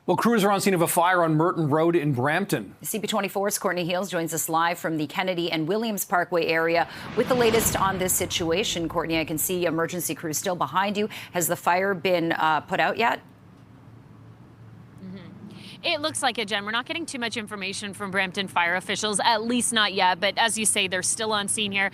Well, crews are on scene of a fire on Merton Road in Brampton. CP24's Courtney joins us live from the Kennedy and Williams Parkway area with the latest on this situation. Courtney, I can see emergency crews still behind you. Has the fire been put out yet? It looks like it, Jen. We're not getting too much information from Brampton fire officials, at least not yet. But as you say, they're still on scene here.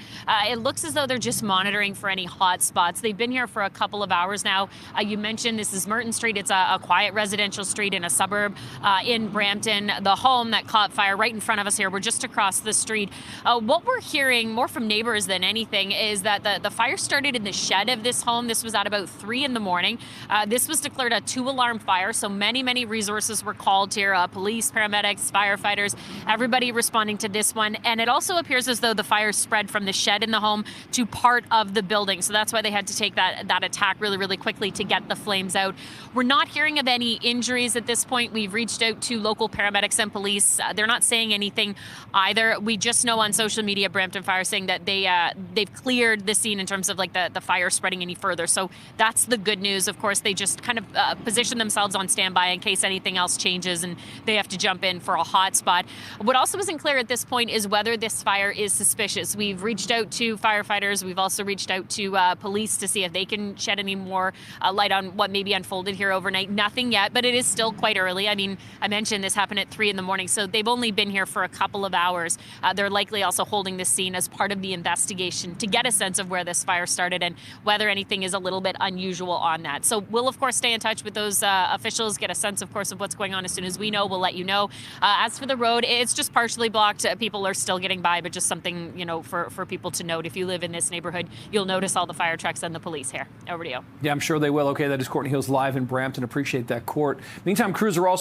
It looks as though they're just monitoring for any hot spots. They've been here for a couple of hours now. You mentioned this is Merton Street. It's a quiet residential street in a suburb in Brampton. The home that caught fire right in front of us here, we're just across the street. What we're hearing more from neighbors than anything is that the fire started in the shed of this home. This was at about 3 in the morning. This was declared a 2-alarm fire, so many resources were called here, police, paramedics, firefighters, everybody responding to this one. And it also appears as though the fire spread from the shed in the home to part of the building. So that's why they had to take that attack really quickly to get the flames out. We're not hearing of any injuries at this point. We've reached out to local paramedics and police. They're not saying anything either. We just know on social media, Brampton Fire saying that they've cleared the scene in terms of like the fire spreading any further. So that's the good news. Of course, they just kind of position themselves on standby in case anything else changes and they have to jump in for a hot spot. What also isn't clear at this point is whether this fire is suspicious. We've reached out to firefighters. We've also reached out to police to see if they can shed any more light on what maybe unfolded here overnight. Nothing yet, but it is still quite early. I mean, I mentioned this happened at 3 in the morning, so they've only been here for a couple of hours. They're likely also holding this scene as part of the investigation to get a sense of where this fire started and whether anything is a little bit unusual on that. So we'll, of course, stay in touch with those officials, get a sense, of course, of what's going on. As soon as we know, we'll let you know. As for the road, it's just partially blocked. People are still getting by, but just something, for people to note. If you live in this neighborhood, you'll notice all the fire trucks and the police here. Over to you. Yeah, I'm sure they will. Okay, that is Courtney Hills live in Brampton. Appreciate that, Court. Meantime, crews are also